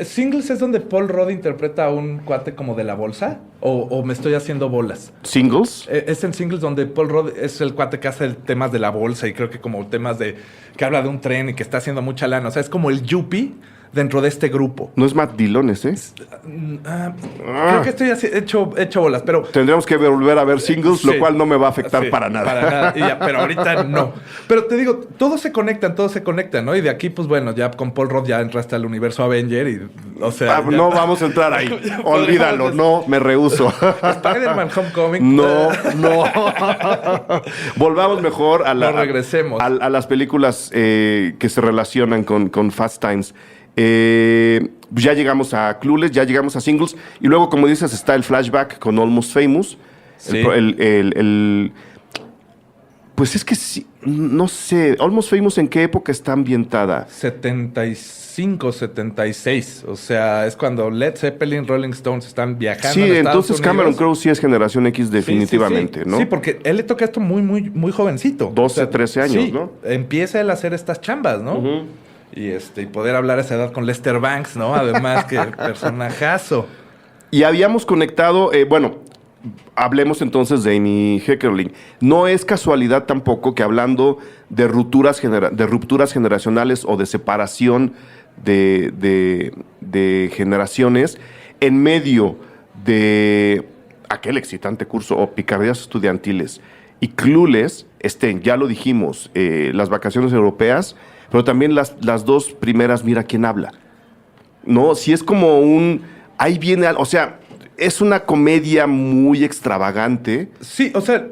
¿Singles es donde Paul Rudd interpreta a un cuate como de la bolsa? ¿O me estoy haciendo bolas? ¿Singles? Es en Singles donde Paul Rudd es el cuate que hace temas de la bolsa y creo que como temas que habla de un tren y que está haciendo mucha lana. O sea, es como el yuppie dentro de este grupo. No es Matt Dillon ese. Creo que estoy hecho bolas, pero... Tendríamos que volver a ver Singles, Sí. lo cual no me va a afectar Sí, para nada. Para nada. Pero ahorita no. Pero te digo, todos se conectan, ¿no? Y de aquí, pues bueno, ya con Paul Rudd ya entraste al universo Avenger y, o sea... No vamos a entrar ahí. Olvídalo, no, me rehúso. Spider-Man Homecoming. No. Volvamos mejor No regresemos. a las películas que se relacionan con Fast Times. Ya llegamos a Clueless, ya llegamos a Singles. Y luego, como dices, está el flashback con Almost Famous. Sí. Pues es que sí, no sé. Almost Famous, ¿en qué época está ambientada? 75, 76. O sea, es cuando Led Zeppelin, Rolling Stones están viajando. Sí, a Estados entonces Unidos. Cameron Crowe sí es generación X definitivamente, sí. ¿no? Sí, porque él le toca esto muy, muy, muy jovencito. 12, 13 años, sí, ¿no? Empieza él a hacer estas chambas, ¿no? Y poder hablar a esa edad con Lester Banks, ¿no? Además, que personajazo. Y habíamos conectado, hablemos entonces de Amy Heckerling. No es casualidad tampoco que hablando de rupturas generacionales o de separación de generaciones, en medio de aquel excitante curso o picardías estudiantiles y Clueless, ya lo dijimos, las vacaciones europeas, pero también las dos primeras, mira quién habla. No, si es como ahí viene, o sea, es una comedia muy extravagante. Sí, o sea,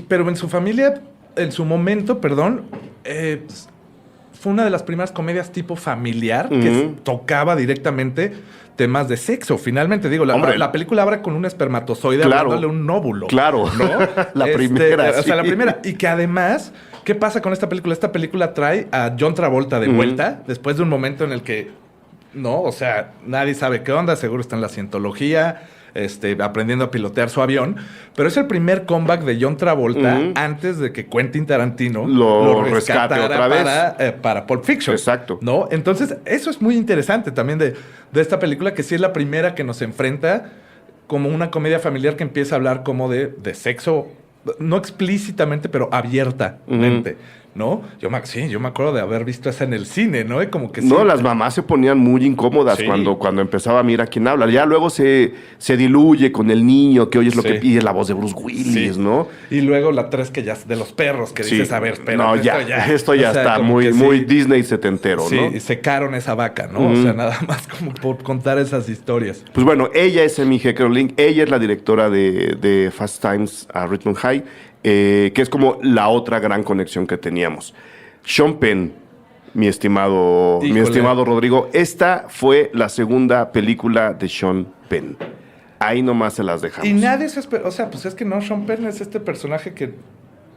pero en su familia, en su momento, fue una de las primeras comedias tipo familiar que tocaba directamente temas de sexo. Finalmente, digo, la película abre con un espermatozoide hablándole un óvulo. Claro, ¿no? la primera. O sea, la primera. Y que además, ¿qué pasa con esta película? Esta película trae a John Travolta de vuelta después de un momento en el que, no, o sea, nadie sabe qué onda, seguro está en la cientología. aprendiendo a pilotear su avión. Pero es el primer comeback de John Travolta antes de que Quentin Tarantino lo rescate otra vez para Pulp Fiction. Exacto. ¿No? Entonces, eso es muy interesante también de esta película, que sí es la primera que nos enfrenta como una comedia familiar que empieza a hablar como de sexo, no explícitamente, pero abiertamente. ¿No? Yo me acuerdo de haber visto esa en el cine, ¿no? Y como que no, las mamás se ponían muy incómodas cuando empezaba Mira quién habla. Ya luego se diluye con el niño, que oyes lo que pide la voz de Bruce Willis, ¿no? Y luego la 3 que ya de los perros, que dices, a ver, espera. No, esto ya está muy Disney setentero, ¿no? Sí, secaron esa vaca, ¿no? O sea, nada más como por contar esas historias. Pues bueno, ella es Amy Heckerling, ella es la directora de Fast Times at Richmond High, que es como la otra gran conexión que teníamos. Sean Penn, mi estimado Rodrigo, esta fue la segunda película de Sean Penn. Ahí nomás se las dejamos. Y nadie se espera, o sea, pues es que no, Sean Penn es este personaje que,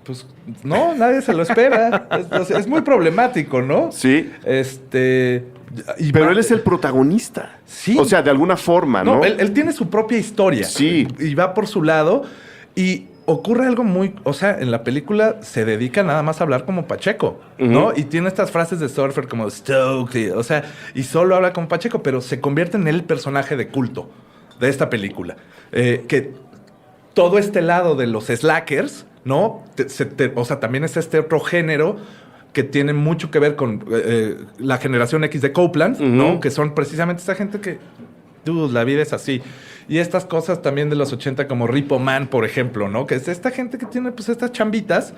pues, no, nadie se lo espera. Es muy problemático, ¿no? Sí. Pero él es el protagonista. Sí. O sea, de alguna forma, ¿no? Él tiene su propia historia. Sí. Y va por su lado. Y ocurre algo muy... O sea, en la película se dedica nada más a hablar como Pacheco, ¿no? Y tiene estas frases de Surfer como Stokely, o sea, y solo habla como Pacheco, pero se convierte en el personaje de culto de esta película. Que todo este lado de los slackers, ¿no? O sea, también es este otro género que tiene mucho que ver con la generación X de Copeland, ¿no? Que son precisamente esta gente que... la vida es así. Y estas cosas también de los 80 como Repo Man, por ejemplo, ¿no? Que es esta gente que tiene pues estas chambitas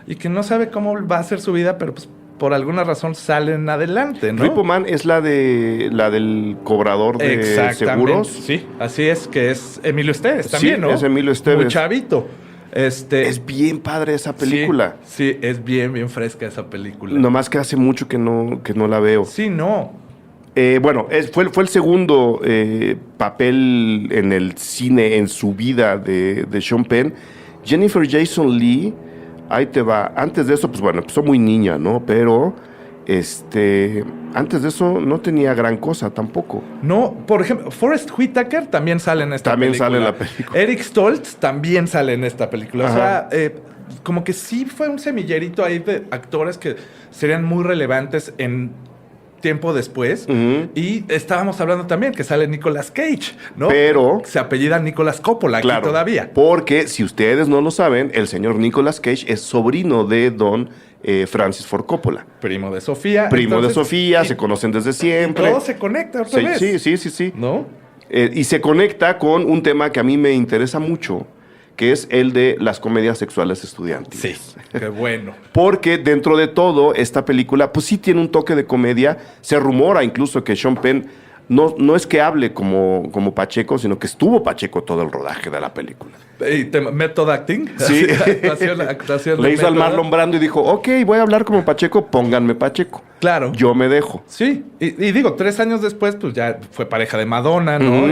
y que no sabe cómo va a ser su vida, pero pues por alguna razón salen adelante, ¿no? Repo Man es la del cobrador de seguros. Sí, así es, que es Emilio Esteves también, ¿no? Es Emilio Esteves. Muy chavito. Es bien padre esa película. Sí, es bien fresca esa película. Nomás que hace mucho que no la veo. Sí, no. Bueno, fue el segundo papel en el cine en su vida de Sean Penn. Jennifer Jason Leigh, ahí te va. Antes de eso, pues bueno, empezó muy niña, ¿no? Pero antes de eso no tenía gran cosa tampoco. No, por ejemplo, Forrest Whitaker también sale en esta película. También sale en la película. Eric Stoltz también sale en esta película. Ajá. O sea, como que sí fue un semillerito ahí de actores que serían muy relevantes en tiempo después. Y estábamos hablando también que sale Nicolas Cage, ¿no? Pero se apellida Nicolas Coppola aquí todavía. Porque, si ustedes no lo saben, el señor Nicolas Cage es sobrino de don Francis Ford Coppola. Primo de Sofía. Se conocen desde siempre. Todo se conecta otra vez. Sí. ¿No? Y se conecta con un tema que a mí me interesa mucho, que es el de las comedias sexuales estudiantiles. Sí, qué bueno. Porque dentro de todo, esta película, pues sí tiene un toque de comedia. Se rumora incluso que Sean Penn no es que hable como Pacheco, sino que estuvo Pacheco todo el rodaje de la película. ¿Method acting? Sí. actuación Le hizo al Marlon Brando y dijo, ok, voy a hablar como Pacheco, pónganme Pacheco. Claro. Yo me dejo. Sí, y digo, 3 años después, pues ya fue pareja de Madonna, ¿no?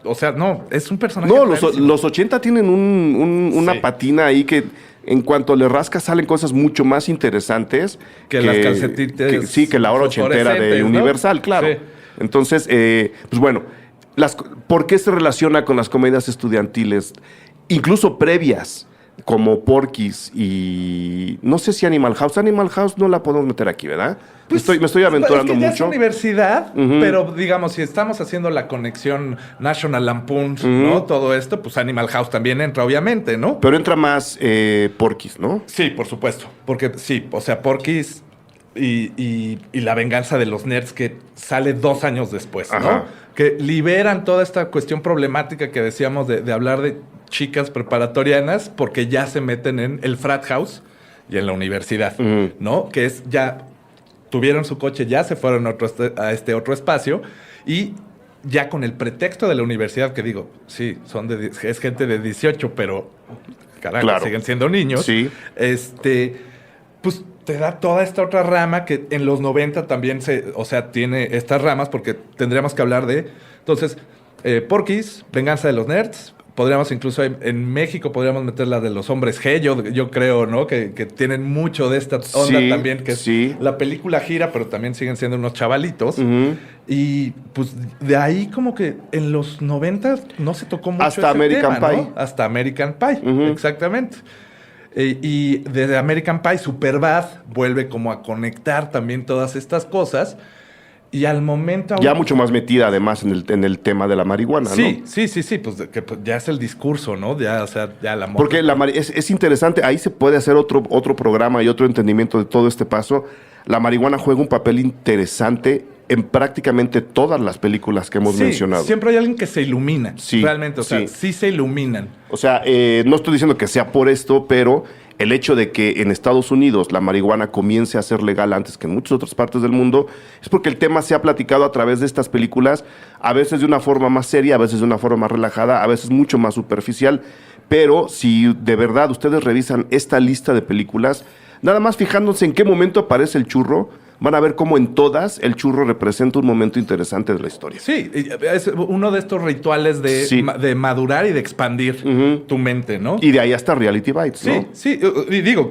O sea, no, es un personaje... No, los 80 tienen una patina ahí que en cuanto le rascas salen cosas mucho más interesantes. Que las calcetitas. Que la hora ochentera de Universal, claro. Sí. Entonces, pues bueno, ¿por qué se relaciona con las comedias estudiantiles? Incluso previas, como Porky's y... No sé si Animal House. Animal House no la podemos meter aquí, ¿verdad? Pues, me estoy aventurando es que ya mucho. Es universidad, pero digamos, si estamos haciendo la conexión National Lampoon, ¿no? Todo esto, pues Animal House también entra, obviamente, ¿no? Pero entra más Porky's, ¿no? Sí, por supuesto. Porque sí, o sea, Porky's y La venganza de los nerds, que sale 2 años después, ¿no? Ajá. Que liberan toda esta cuestión problemática que decíamos de hablar de chicas preparatorianas porque ya se meten en el frat house y en la universidad, ¿no? Que es ya... Tuvieron su coche, ya se fueron a este otro espacio y ya con el pretexto de la universidad, que digo, sí, es gente de 18, pero carajo, claro, siguen siendo niños. Sí. Pues te da toda esta otra rama que en los 90 también tiene estas ramas, porque tendríamos que hablar de... Entonces, Porky's, Venganza de los Nerds, Podríamos incluso en México podríamos meter la de los hombres G, yo creo, ¿no? Que tienen mucho de esta onda Sí, también, que sí. la película gira, pero también siguen siendo unos chavalitos. Y pues de ahí como que en los 90 no se tocó mucho Hasta ese American tema, Pie. ¿no? Hasta American Pie, exactamente. Y desde American Pie, Superbad vuelve como a conectar también todas estas cosas. Y al momento... Ya mucho más metida además en el tema de la marihuana, Sí, ¿no? sí, pues, pues ya es el discurso, ¿no? Ya, o sea, ya la moda. Porque es interesante, ahí se puede hacer otro programa y otro entendimiento de todo este paso. La marihuana juega un papel interesante en prácticamente todas las películas que hemos mencionado. Siempre hay alguien que se ilumina, Sí, realmente, o sea, sí se iluminan. O sea, no estoy diciendo que sea por esto, pero el hecho de que en Estados Unidos la marihuana comience a ser legal antes que en muchas otras partes del mundo es porque el tema se ha platicado a través de estas películas, a veces de una forma más seria, a veces de una forma más relajada, a veces mucho más superficial. Pero si de verdad ustedes revisan esta lista de películas, nada más fijándose en qué momento aparece el churro, van a ver cómo en todas el churro representa un momento interesante de la historia. Sí, es uno de estos rituales de madurar y de expandir tu mente, ¿no? Y de ahí hasta Reality Bites, Sí, ¿no? sí, y digo,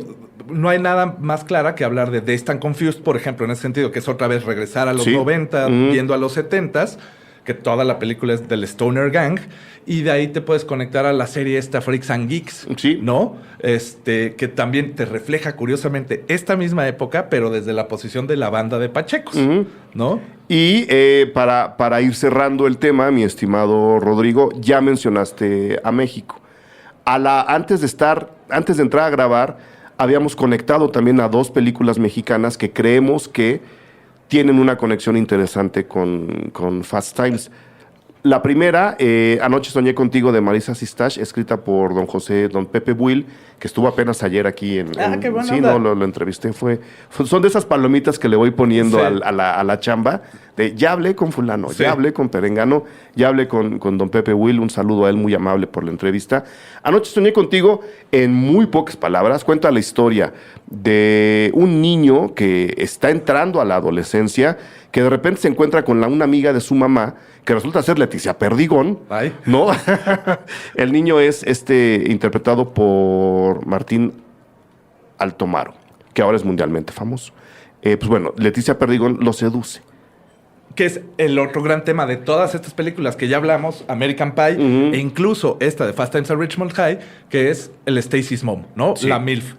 no hay nada más clara que hablar de Dazed and Confused, por ejemplo, en ese sentido, que es otra vez regresar a los 90, yendo a los 70s, que toda la película es del Stoner Gang, y de ahí te puedes conectar a la serie esta Freaks and Geeks, Sí. ¿no? Que también te refleja curiosamente esta misma época, pero desde la posición de la banda de Pachecos, ¿no? Y para ir cerrando el tema, mi estimado Rodrigo, ya mencionaste a México. Antes de entrar a grabar, habíamos conectado también a 2 películas mexicanas que creemos que tienen una conexión interesante con Fast Times. La primera, Anoche soñé contigo, de Marisa Sistash, escrita por don Pepe Buil, que estuvo apenas ayer aquí qué buena sí, onda. no, lo entrevisté. Son de esas palomitas que le voy poniendo Sí. a la chamba, de ya hablé con fulano, Sí. ya hablé con Perengano, ya hablé con don Pepe Buil, un saludo a él, muy amable por la entrevista. Anoche soñé contigo, en muy pocas palabras, cuenta la historia de un niño que está entrando a la adolescencia, que de repente se encuentra con una amiga de su mamá, que resulta ser Leticia Perdigón, Ay. ¿no? El niño es interpretado por Martín Altomaro, que ahora es mundialmente famoso. Pues bueno, Leticia Perdigón lo seduce. Que es el otro gran tema de todas estas películas que ya hablamos, American Pie, e incluso esta de Fast Times at Richmond High, que es el Stacy's Mom, ¿no? Sí. La MILF,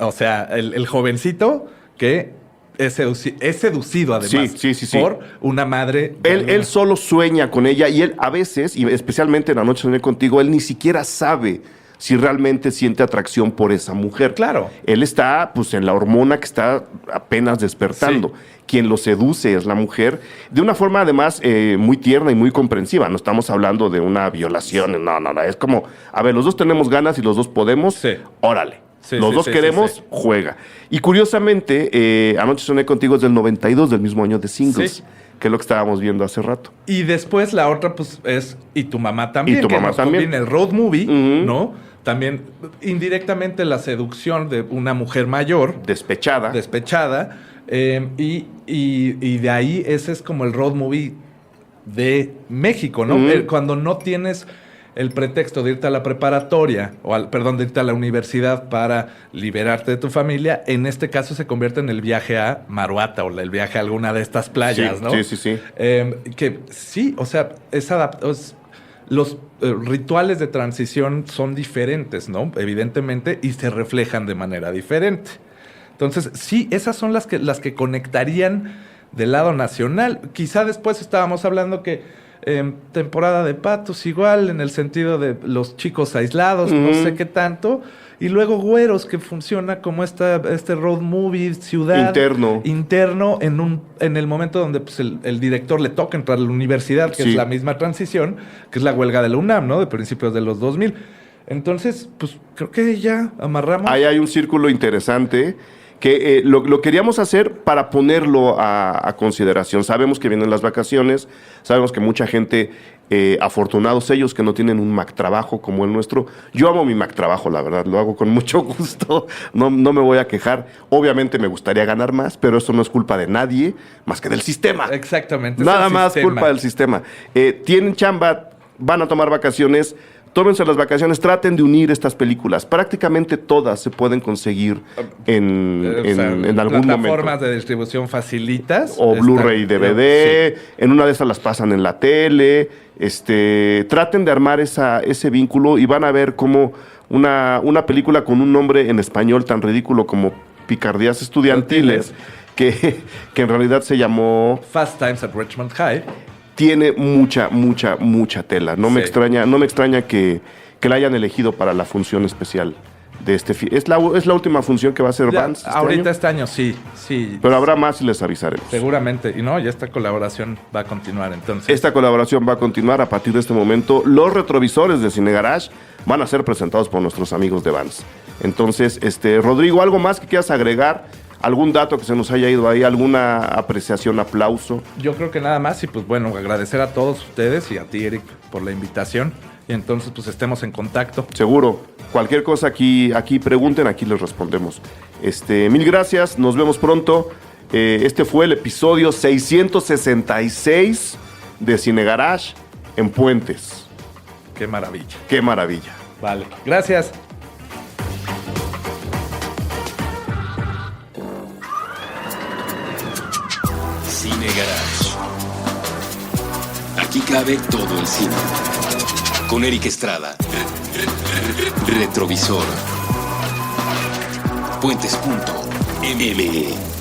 o sea, el jovencito que es seducido además Sí. por una madre. Él solo sueña con ella y él a veces, y especialmente en Anoche soñé contigo, él ni siquiera sabe si realmente siente atracción por esa mujer. Claro. Él está pues en la hormona que está apenas despertando. Sí. Quien lo seduce es la mujer, de una forma además muy tierna y muy comprensiva. No estamos hablando de una violación, no. Es como, a ver, los dos tenemos ganas y los dos podemos, Sí. órale. Sí, los sí, dos sí, queremos, sí. juega. Y curiosamente, Anoche soñé contigo es del 92, del mismo año de Singles, Sí. que es lo que estábamos viendo hace rato. Y después la otra, pues, es Y tu mamá también. Y tu que mamá nos también. conviene el road movie, Ujú. ¿no? También indirectamente la seducción de una mujer mayor, Despechada. despechada. Y de ahí ese es como el road movie de México, ¿no? Ujú. Cuando no tienes el pretexto de irte a la preparatoria, de irte a la universidad para liberarte de tu familia, en este caso se convierte en el viaje a Maruata o el viaje a alguna de estas playas, Sí, ¿no? sí. Que sí, o sea, los rituales de transición son diferentes, ¿no? Evidentemente, y se reflejan de manera diferente. Entonces, sí, esas son las que conectarían del lado nacional. Quizá después estábamos hablando que temporada de patos igual, en el sentido de los chicos aislados, no sé qué tanto. Y luego Güeros, que funciona como este road movie, ciudad. Interno en el momento donde pues, el director le toca entrar a la universidad, que Sí. es la misma transición, que es la huelga de la UNAM, ¿no? De principios de los 2000. Entonces, pues creo que ya amarramos. Ahí hay un círculo interesante que lo queríamos hacer para ponerlo a consideración. Sabemos que vienen las vacaciones, sabemos que mucha gente, afortunados ellos que no tienen un Mac trabajo como el nuestro. Yo amo mi Mac trabajo, la verdad, lo hago con mucho gusto, no me voy a quejar. Obviamente me gustaría ganar más, pero eso no es culpa de nadie más que del sistema. Exactamente. es Nada el más sistema. culpa del sistema. Tienen chamba, van a tomar vacaciones, tómense las vacaciones, traten de unir estas películas. Prácticamente todas se pueden conseguir en algún momento. Plataformas de distribución facilitas. O Blu-ray, DVD, sí. En una de esas las pasan en la tele. Traten de armar ese vínculo y van a ver cómo una película con un nombre en español tan ridículo como Picardías Estudiantiles, que en realidad se llamó Fast Times at Richmond High, tiene mucha tela. No me extraña que la hayan elegido para la función especial de este film. Es la última función que va a hacer Vance ahorita este año, sí. Pero habrá más y les avisaremos. Seguramente. Y no, ya esta colaboración va a continuar entonces. Esta colaboración va a continuar a partir de este momento. Los retrovisores de Cine Garage van a ser presentados por nuestros amigos de Vance. Entonces, Rodrigo, ¿algo más que quieras agregar? ¿Algún dato que se nos haya ido ahí? ¿Alguna apreciación, aplauso? Yo creo que nada más y pues bueno, agradecer a todos ustedes y a ti, Eric, por la invitación. Y entonces pues estemos en contacto. Seguro. Cualquier cosa aquí pregunten, aquí les respondemos. Mil gracias, nos vemos pronto. Este fue el episodio 666 de Cine Garage en Puentes. Qué maravilla. Qué maravilla. Vale, gracias. Cine Garage. Aquí cabe todo el cine. Con Eric Estrada. Retrovisor. Puentes.me